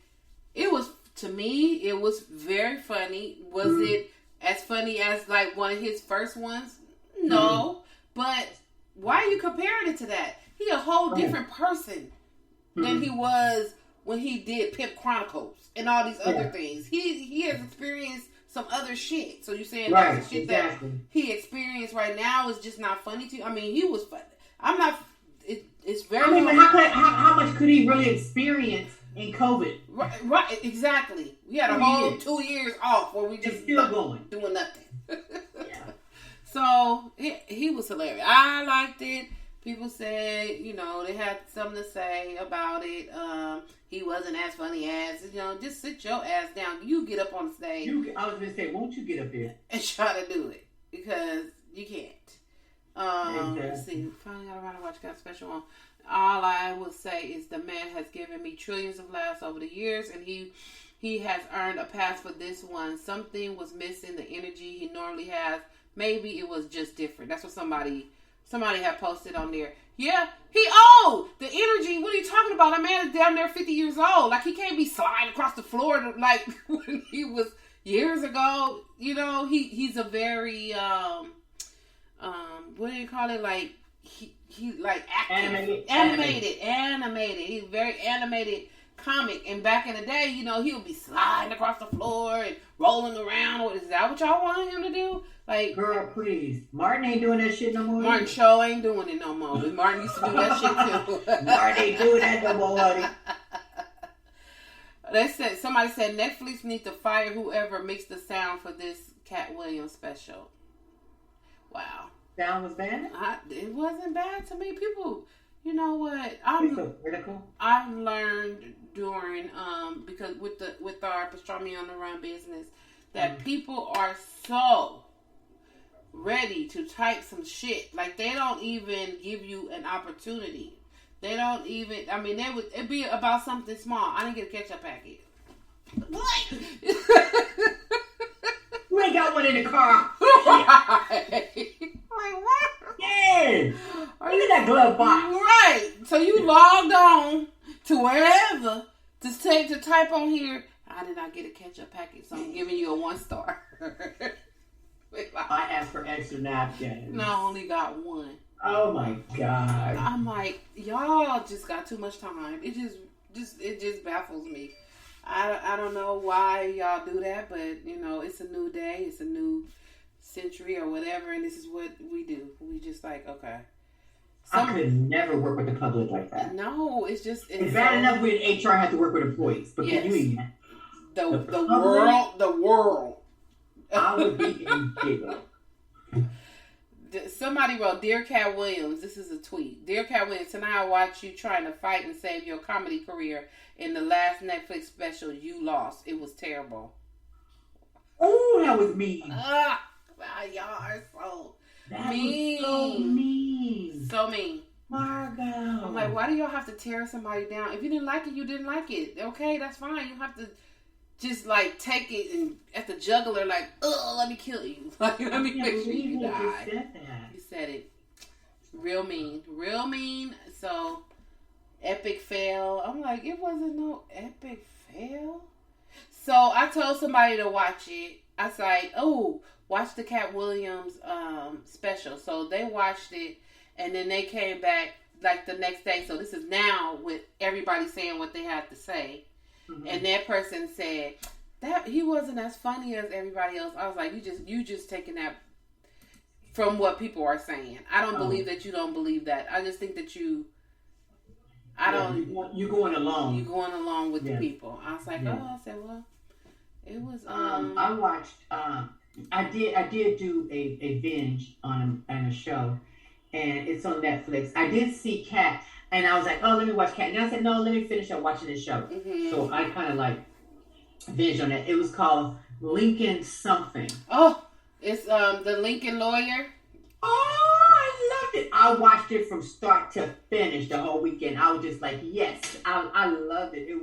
to me, it was very funny. Was it as funny as like one of his first ones? No, but why are you comparing it to that? He a whole different person than he was when he did Pimp Chronicles and all these other things. He has experienced some other shit. So you're saying that the shit that he experienced right now is just not funny to you? I mean, he was funny. I'm not. It's very. I mean, how much could he really experience in COVID? Right. Exactly. We had a whole 2 years off where we just still going doing nothing. So he was hilarious. I liked it. People said, they had something to say about it. He wasn't as funny as, just sit your ass down. You get up on the stage. I was going to say, won't you get up there? And try to do it. Because you can't. Let's see. Finally got around to watch Got Special on. All I will say is the man has given me trillions of laughs over the years, and he has earned a pass for this one. Something was missing, the energy he normally has. Maybe it was just different. That's what somebody had posted on there. Yeah, he old. The energy, what are you talking about? That man is down there 50 years old. Like, he can't be sliding across the floor like when he was years ago. He's a very, what do you call it? Like, he like active. Animated. He's very animated comic. And back in the day, he would be sliding across the floor and rolling around. Is that what y'all want him to do? Like, girl, please. Martin ain't doing that shit no more. Martin show ain't doing it no more. Martin used to do that shit too. Martin ain't doing that no more, honey. Somebody said Netflix needs to fire whoever makes the sound for this Cat Williams special. Wow. Sound was bad? It wasn't bad to me. People, you know what? You're so critical. I've learned during because with our pastrami on the run business that people are so ready to type some shit. Like, they don't even give you an opportunity. They don't even, it'd be about something small. I didn't get a ketchup packet. What? You ain't got one in the car. Like, what? Yeah. Look at that glove box. Right. So you logged on to wherever to type on here, I did not get a ketchup packet, so I'm giving you a 1 star. I asked for extra napkins. No, I only got 1. Oh my God. I'm like, y'all just got too much time. It just baffles me. I don't know why y'all do that, but it's a new day, it's a new century or whatever, and this is what we do. We just like, okay. I could never work with the public like that. No, it's bad enough when HR had to work with employees, but can you even the world. I would be in giggle. Somebody wrote, Dear Cat Williams, this is a tweet. Dear Cat Williams, tonight I watched you trying to fight and save your comedy career. In the last Netflix special, you lost. It was terrible. Oh, that was mean. Y'all are so That was so mean. So mean. Margot. I'm like, why do y'all have to tear somebody down? If you didn't like it, you didn't like it. Okay, that's fine. You have to just like take it and at the jugular, like, let me kill you. Like, let me make sure you die. You said it. Real mean. Real mean. So, epic fail. I'm like, it wasn't no epic fail. So, I told somebody to watch it. I was like, watch the Cat Williams special. So, they watched it. And then they came back like the next day. So, this is now with everybody saying what they had to say. Mm-hmm. And that person said that he wasn't as funny as everybody else. I was like, you just taking that from what people are saying. I don't believe that you don't believe that. I just think that you're going along. You're going along with the people. I was like, I said, well, it was. I watched. I did do a binge on a show, and it's on Netflix. I did see Cat. And I was like, let me watch Cat. And I said, no, let me finish up watching this show. Mm-hmm. So I kind of like binged on it. It was called Lincoln something. Oh, it's the Lincoln Lawyer. Oh, I loved it. I watched it from start to finish the whole weekend. I was just like, yes, I loved it. I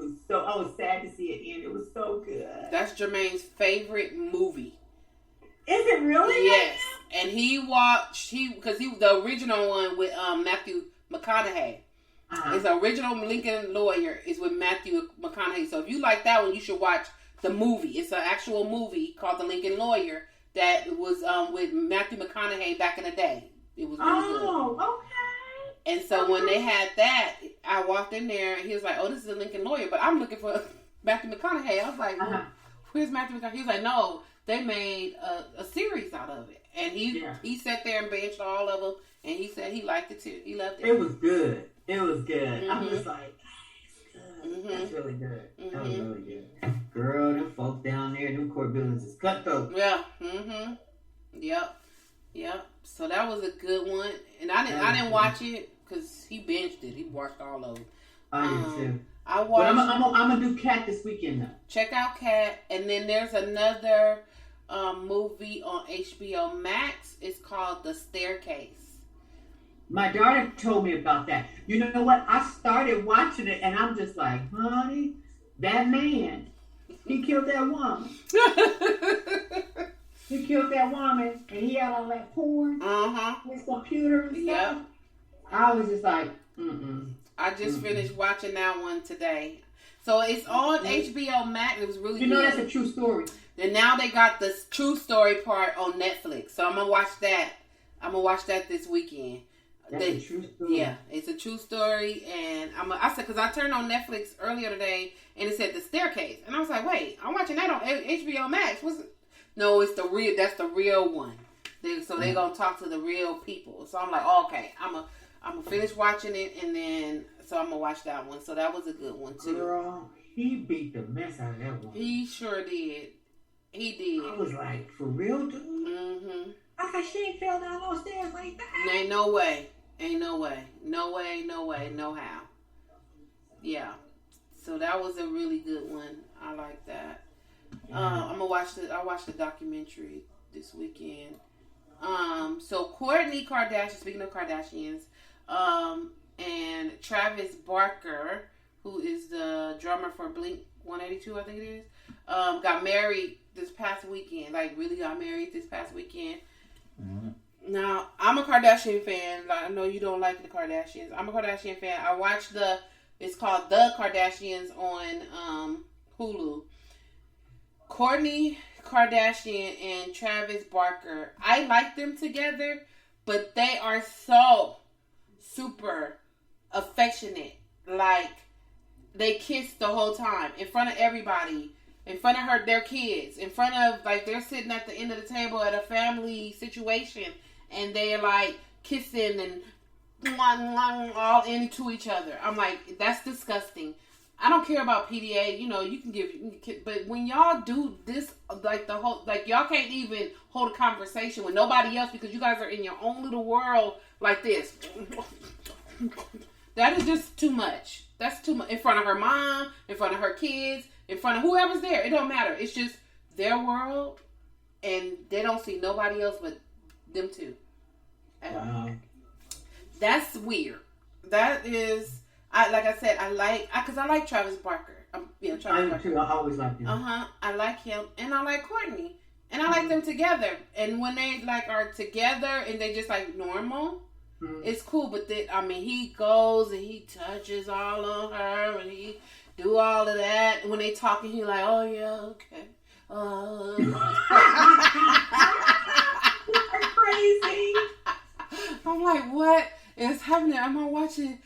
was sad to see it end. It was so good. That's Jermaine's favorite movie. Is it really? Yes. And because he was the original one with Matthew McConaughey. Uh-huh. It's the original Lincoln Lawyer is with Matthew McConaughey. So if you like that one, you should watch the movie. It's an actual movie called The Lincoln Lawyer that was with Matthew McConaughey back in the day. It was really good. Oh, okay. And so when they had that, I walked in there and he was like, this is the Lincoln Lawyer, but I'm looking for Matthew McConaughey. I was like, where's Matthew McConaughey? He was like, no, they made a series out of it. And he sat there and benched all of them, and he said he liked it too. He loved it. It was good. It was good. Mm-hmm. I'm just like, that's good. Mm-hmm. That's really good. Mm-hmm. That was really good. Girl, them folks down there, them court buildings is cutthroat. Yeah. Mm-hmm. Yep. So that was a good one. And I didn't watch it because he binged it. He watched all of it. I did too. I watched. But I'm gonna do Cat this weekend though. Check out Cat. And then there's another movie on HBO Max. It's called The Staircase. My daughter told me about that. You know what? I started watching it, and I'm just like, honey, that man, he killed that woman. He killed that woman, and he had all that porn, his computer and stuff. Yep. I was just like, I just finished watching that one today. So it's on HBO Max. It was really good. That's a true story. And now they got the true story part on Netflix. So I'm going to watch that. I'm going to watch that this weekend. That's a true story. Yeah, it's a true story, and I said because I turned on Netflix earlier today, and it said The Staircase, and I was like, wait, I'm watching that on HBO Max. No, it's the real. That's the real one. They're gonna talk to the real people. So I'm like, okay, I'm gonna finish watching it, and then I'm gonna watch that one. So that was a good one too. Girl, he beat the mess out of that one. He sure did. He did. I was like, for real, dude. Mm-hmm. I thought she ain't fell down those stairs like that. Ain't no way. No how. Yeah. So that was a really good one. I like that. I watched the documentary this weekend. So Kourtney Kardashian, speaking of Kardashians, and Travis Barker, who is the drummer for Blink 182, I think it is, got married this past weekend. Like, really got married this past weekend. Mm-hmm. Now, I'm a Kardashian fan. I know you don't like the Kardashians. I'm a Kardashian fan. I watched it's called The Kardashians on Hulu. Kourtney Kardashian and Travis Barker. I like them together, but they are so super affectionate. Like, they kiss the whole time in front of everybody. In front of their kids. In front of, like, they're sitting at the end of the table at a family situation. And they're like kissing and all into each other. I'm like, that's disgusting. I don't care about PDA. You know, you can give, but when y'all do this, like y'all can't even hold a conversation with nobody else because you guys are in your own little world like this. That is just too much. That's too much. In front of her mom, in front of her kids, in front of whoever's there. It don't matter. It's just their world, and they don't see nobody else but them two. Wow. That's weird. That is, like I said, I like Travis Barker. Travis Barker. Too. I always liked him. I like him, and I like Courtney, and I like them together. And when they like are together and they just like normal, it's cool. But he goes and he touches all on her, and he do all of that. And when they talking, he like, oh yeah, okay. Crazy. I'm like, what is happening? Am I watching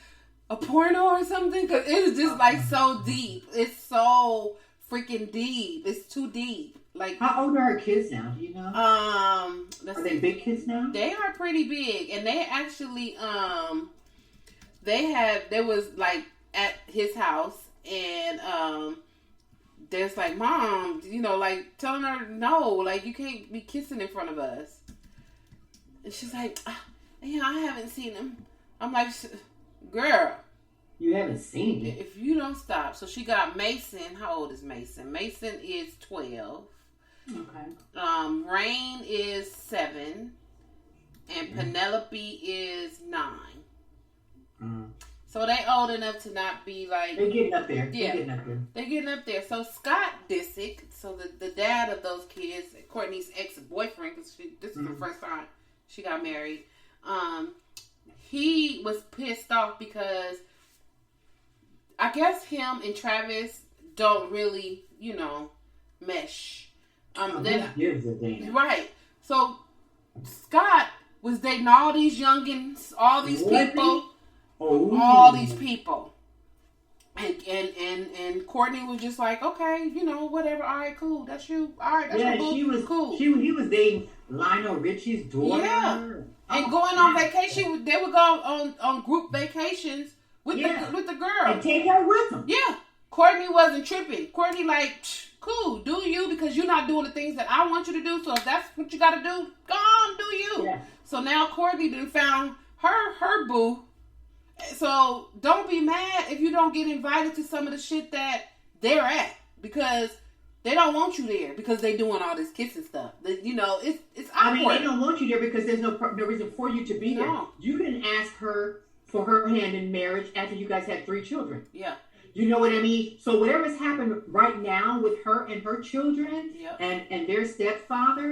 a porno or something? Because it is just like so deep. It's so freaking deep. It's too deep. Like, how old are her kids now? Do you know? Are they big kids now? They are pretty big, and they actually they was like at his house, and there's like, mom, like telling her no, like you can't be kissing in front of us, and she's like, I haven't seen him. I'm like, girl, you haven't seen it. If you don't stop. So she got Mason. How old is Mason? Mason is 12. Okay. Rain is 7, and Penelope is 9. So they old enough to not be like. They're getting up there. Yeah, they're getting up there. So Scott Disick, so the dad of those kids, Courtney's ex-boyfriend, because this is the first time she got married. He was pissed off because I guess him and Travis don't really, mesh. Gives a damn. Right. So Scott was dating all these youngins, all these people, all these people, and Courtney was just like, okay, whatever. All right, cool. That's you. All right, that's your boo. She was cool. He was dating Lionel Richie's daughter. Yeah. And going on vacation, they would go on group vacations with the girl and take her with them. Yeah. Courtney wasn't tripping. Courtney like, cool, do you, because you're not doing the things that I want you to do. So if that's what you got to do, go on, do you. Yeah. So now Courtney done found her boo. So don't be mad if you don't get invited to some of the shit that they're at, because they don't want you there because they doing all this kissing stuff. It's awkward. They don't want you there because there's no reason for you to be there. No. You didn't ask her for her hand in marriage after you guys had 3 children. Yeah. You know what I mean? So whatever's happened right now with her and her children and their stepfather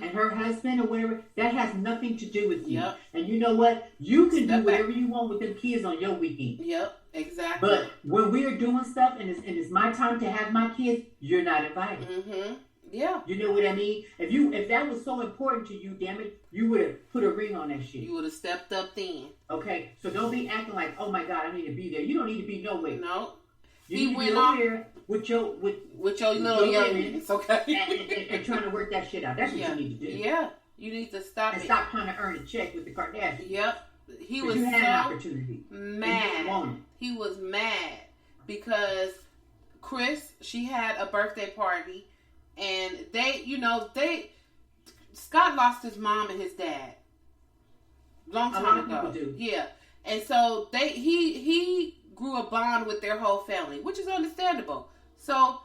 and her husband or whatever, that has nothing to do with you. Yep. And you know what? You can do whatever you want with them kids on your weekend. Yep, exactly. But when we are doing stuff and it's my time to have my kids, you're not invited. Mm-hmm. Yeah. You know what I mean? If that was so important to you, damn it, you would have put a ring on that shit. You would have stepped up then. Okay, so don't be acting like, oh my God, I need to be there. You don't need to be nowhere. No. You went on there with your little youngins, okay? and trying to work that shit out. That's what you need to do. Yeah, you need to stop and stop trying to earn a check with the Kardashians. Yep, he was an opportunity. Mad. He was mad because Chris, she had a birthday party, and Scott lost his mom and his dad long time ago. People do. Yeah, and so he grew a bond with their whole family, which is understandable. So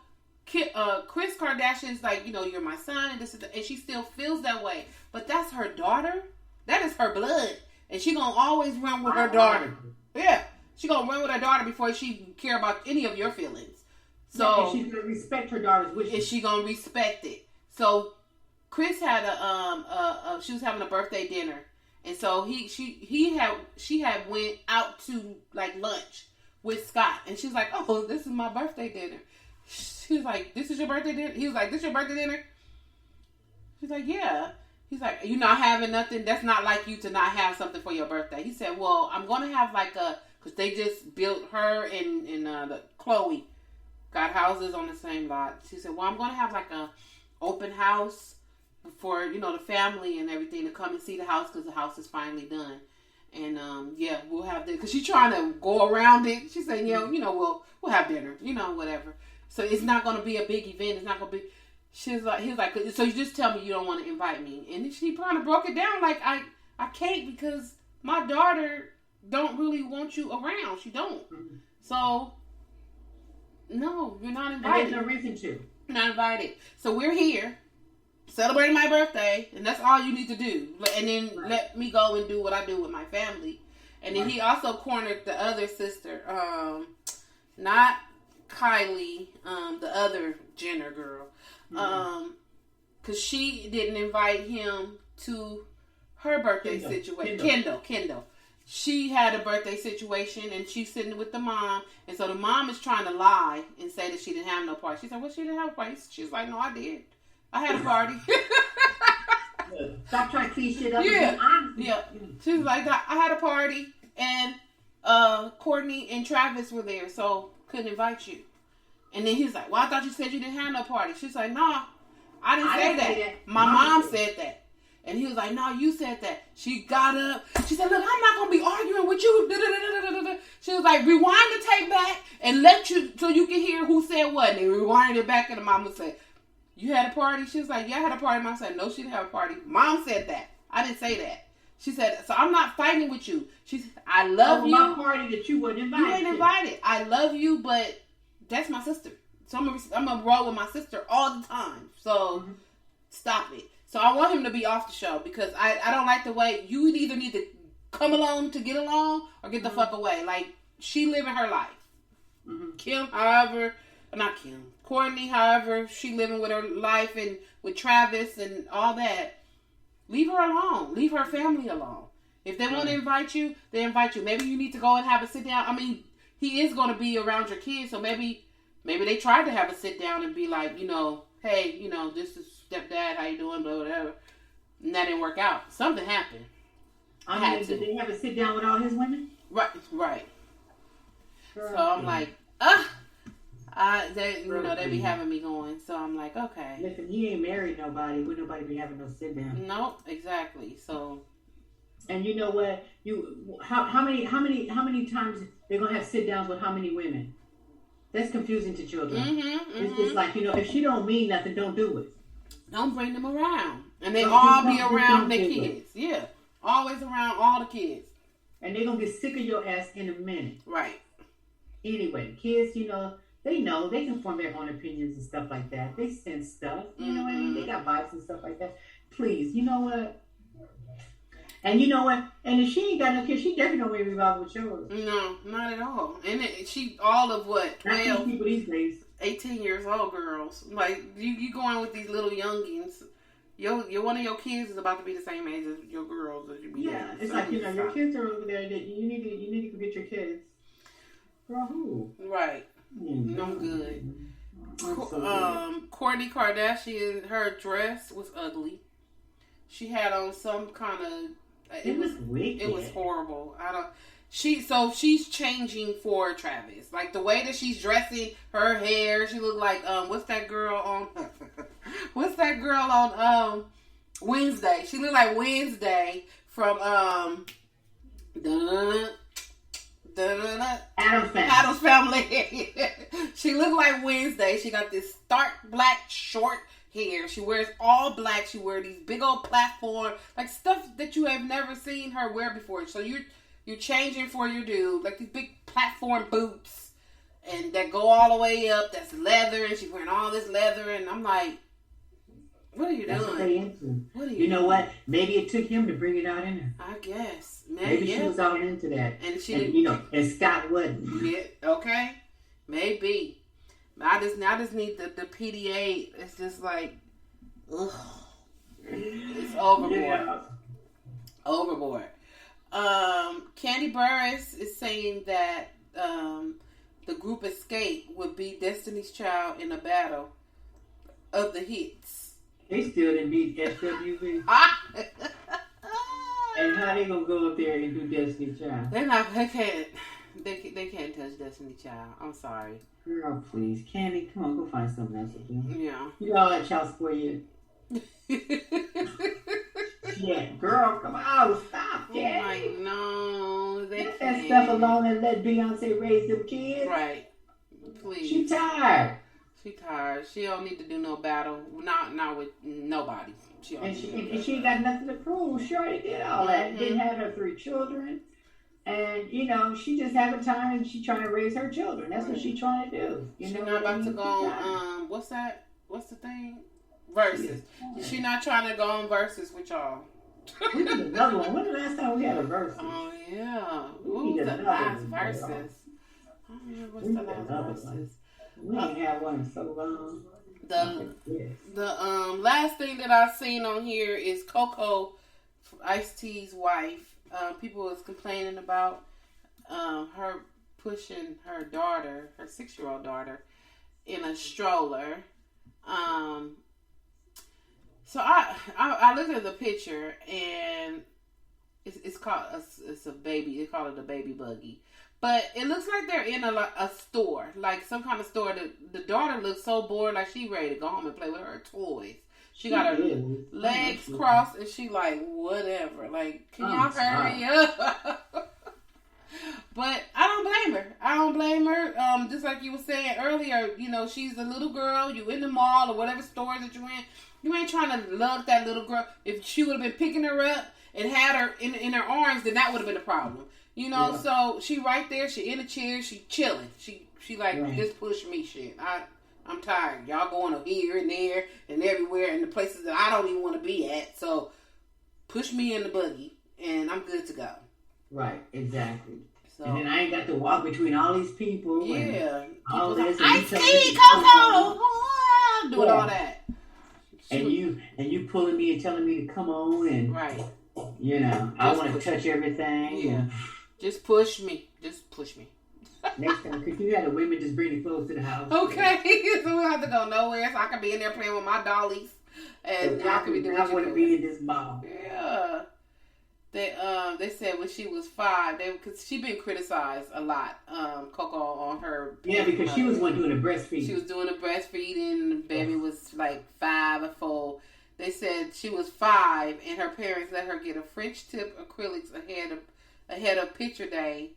Kris Kardashian's like, you're my son, and she still feels that way. But that's her daughter. That is her blood, and she gonna always run with her daughter. Yeah, she gonna run with her daughter before she care about any of your feelings. So she's gonna respect her daughter's wishes. And she gonna respect it. So Chris had she was having a birthday dinner, and so she had went out to like lunch with Scott, and she's like, oh, this is my birthday dinner. She was like, this is your birthday dinner? He was like, this your birthday dinner? She's like, yeah. He's like, you not having nothing? That's not like you to not have something for your birthday. He said, well, I'm going to have because they just built her and the Chloe got houses on the same lot. She said, well, I'm going to have like a open house for, the family and everything to come and see the house because the house is finally done. And, we'll have this. Because she's trying to go around it. She said, we'll have dinner. Whatever. So it's not going to be a big event. It's not going to be... He was like, so you just tell me you don't want to invite me. And she kind of broke it down like, I can't because my daughter don't really want you around. She don't. Mm-hmm. So, no, you're not invited. And there's no reason to. You're not invited. So we're here. celebrating my birthday, and that's all you need to do. And then let me go and do what I do with my family. And then he also cornered the other sister, not Kylie, the other Jenner girl, because she didn't invite him to her birthday situation. Kendall. She had a birthday situation, and she's sitting with the mom, and so the mom is trying to lie and say that she didn't have no party. She said, well, she didn't have a party. She's like, no, I did. I had a party. Stop trying to clean shit up. Yeah. She was like, I had a party, and Courtney and Travis were there, so couldn't invite you. And then he's like, well, I thought you said you didn't have no party. She's like, no, I didn't say that. My mom said that. And he was like, no, you said that. She got up. She said, look, I'm not going to be arguing with you. She was like, rewind the tape back and let you, so you can hear who said what. And they rewinded it back, and the mama said, you had a party? She was like, yeah, I had a party. Mom said, no, she didn't have a party. Mom said that. I didn't say that. She said, so I'm not fighting with you. She said, I love you. My party that you wasn't invited. You ain't invited. I love you, but that's my sister. So I'm going to roll with my sister all the time. So stop it. So I want him to be off the show because I don't like the way you either need to come along to get along or get the fuck away. Like, she living her life. Kim, Courtney, however, she living with her life and with Travis and all that. Leave her alone. Leave her family alone. If they want to invite you, they invite you. Maybe you need to go and have a sit down. I mean, he is going to be around your kids, so maybe they tried to have a sit down and be like, hey, this is stepdad, how you doing, blah, whatever. And that didn't work out. Something happened. Did they have a sit down with all his women? Right. Girl, so I'm like, they be having me going. So I'm like, okay. Listen, he ain't married nobody. Would nobody be having no sit down? Nope, exactly. So. And you know what? How many times they're gonna have sit downs with how many women? That's confusing to children. It's just like, if she don't mean nothing, don't do it. Don't bring them around. And they all be around their kids. Yeah. Always around all the kids. And they're going to get sick of your ass in a minute. Right. Anyway, kids, they know. They can form their own opinions and stuff like that. They sense stuff. You know what I mean? They got vibes and stuff like that. Please, you know what? And you know what? And if she ain't got no kids, she definitely don't want to revolve with yours. No, not at all. And she all of what? 12, people these days. 18 years old girls. Like, you going with these little youngins. Your one of your kids is about to be the same age as your girls that you be dating. It's so like, your kids are over there. You need to go get your kids. Girl, who? Right. No good. Kourtney Kardashian, her dress was ugly. She had on some kind of... It was wicked. It was horrible. She's changing for Travis. Like, the way that she's dressing, her hair, she looked like, what's that girl on Wednesday? She looked like Wednesday from, Addams Family. She looked like Wednesday. She got this stark black short hair. She wears all black. She wears these big old platform, like stuff that you have never seen her wear before. So you're changing for your dude, like these big platform boots, and that go all the way up. That's leather, and she's wearing all this leather, and I'm like, what are you doing? What they into. What are you know what? Maybe it took him to bring it out in her. I guess. Maybe she was all into that, and she, and Scott wasn't. Yeah. Okay. Maybe. I just need the PDA. It's just like, ugh. It's overboard. Yeah. Overboard. Kandi Burruss is saying that the group Escape would be Destiny's Child in a battle of the hits. They still didn't beat SWV. And how they gonna go up there and do Destiny's Child? They can't touch Destiny's Child. I'm sorry. Girl, please. Kandi, come on, go find something else to do. Yeah. You know all that child support yet? Yeah, girl, come on, stop. Yeah. I'm like, no, they let can't. That stuff alone and let Beyonce raise them kids. Right. Please. She tired. She don't need to do no battle. Not with nobody. She ain't got nothing to prove. She already did all that. Didn't have her 3 children. And, she just having time and she trying to raise her children. That's what she trying to do. She's not about to go on, what's that? What's the thing? Versus. She not trying to go on versus with y'all. We need another one. When the last time we had a versus? Oh, yeah. We need the last one, versus? I don't remember what's the last versus. We ain't had one in so long. The last thing that I've seen on here is Coco, Ice-T's wife. People was complaining about her pushing her daughter, her 6-year-old daughter, in a stroller. So I looked at the picture and it's called it's a baby. They call it a baby buggy, but it looks like they're in a store, like some kind of store. The daughter looks so bored, like she ready to go home and play with her toys. She got her legs crossed and she like whatever. Like, can y'all hurry up? But I don't blame her. Just like you were saying earlier, you know, she's a little girl. You in the mall or whatever stores that you in. You ain't trying to lug that little girl. If she would have been picking her up and had her in her arms, then that would have been a problem. You know, yeah. So she right there. She in a chair. She chilling. She like, right. Just push me shit. I'm tired. Y'all going here and there and everywhere and the places that I don't even want to be at. So push me in the buggy and I'm good to go. Right. Exactly. So, and then I ain't got to walk between all these people. Yeah. And all this. Ice-T, Coco. Doing all that. And you pulling me and telling me to come on and right. You know, I want to touch everything. Yeah. And just push me. Just push me. Next time, could you have the women just bring the clothes to the house? Okay. So we don't have to go nowhere. So I can be in there playing with my dollies. And y'all can be doing what you do. I want to be in this mall. Yeah. They said when she was 5, because she been criticized a lot, Coco, on her. Yeah, because she was one doing the breastfeeding. She was doing the breastfeeding. The baby was like 5 or 4. They said she was 5, and her parents let her get a French tip acrylics ahead of picture day.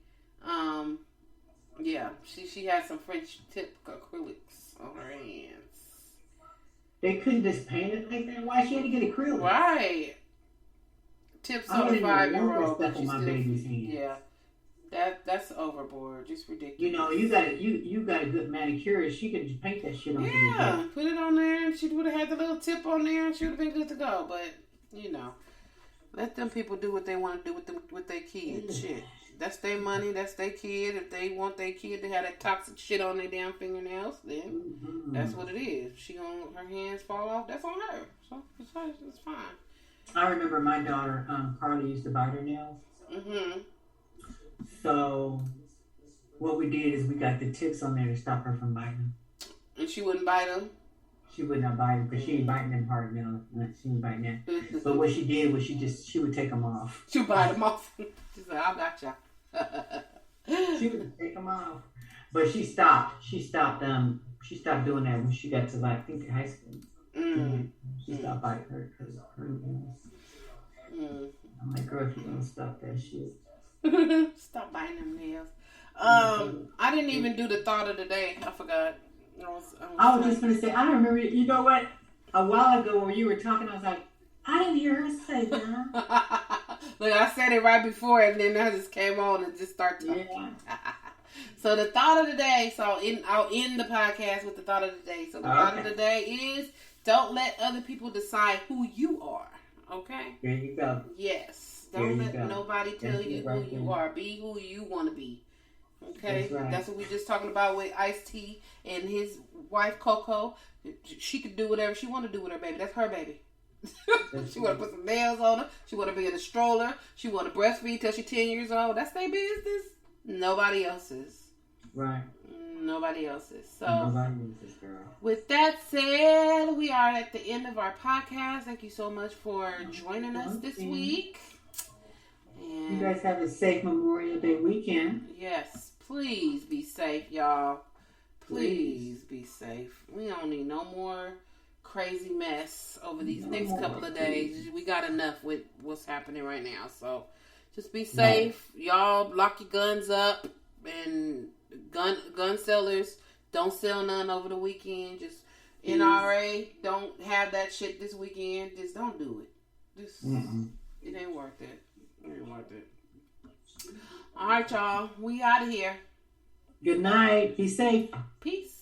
Yeah, she had some French tip acrylics on her hands. They couldn't just paint it like that. Why she had to get acrylics? Right. Tips on a 5-year-old, but you still, baby's hand. Yeah, that's overboard. Just ridiculous. You know, you got a good manicurist. She could just paint that shit on. Yeah, put it on there, and she would have had the little tip on there, and she would have been good to go. But you know, let them people do what they want to do with their kids. Shit, that's their money. That's their kid. If they want their kid to have that toxic shit on their damn fingernails, then that's what it is. Her hands fall off. That's on her. So it's fine. I remember my daughter, Carly, used to bite her nails. Mm-hmm. So what we did is we got the tips on there to stop her from biting them. And she wouldn't bite them? She would not bite them because she ain't biting them hard now. She ain't biting them. But what she did was she would take them off. She would bite them off. She said, I got ya. She would take them off. But she stopped. She stopped doing that when she got to I think high school. She stopped biting her nails. I'm like, girl, if you don't stop that shit. Stop biting them nails. I didn't even do the thought of the day. I forgot. I was just going to say, I remember, you know what? A while ago when you were talking, I was like, I didn't hear her say that. Look, I said it right before, and then I just came on and just started talking. Yeah. So the thought of the day, I'll end the podcast with the thought of the day. So the thought of the day is, don't let other people decide who you are. Okay? There you go. Yes. Don't let nobody tell you who you are. Be who you want to be. Okay? That's what we just talking about with Ice-T and his wife Coco. She could do whatever she want to do with her baby. That's her baby. She want to put some nails on her. She want to be in a stroller. She want to breastfeed till she's 10 years old. That's their business. Nobody else's. Right. Nobody else's. So, nobody else's, girl. With that said, we are at the end of our podcast. Thank you so much for joining us this week. And you guys have a safe Memorial Day weekend. Yes. Please be safe, y'all. Please be safe. We don't need no more crazy mess over these next couple of days. We got enough with what's happening right now. So, just be safe. Right. Y'all lock your guns up. And gun sellers, don't sell none over the weekend. Just NRA, don't have that shit this weekend. Just don't do it. It ain't worth it. It ain't worth it. All right, y'all. We out of here. Good night. Be safe. Peace.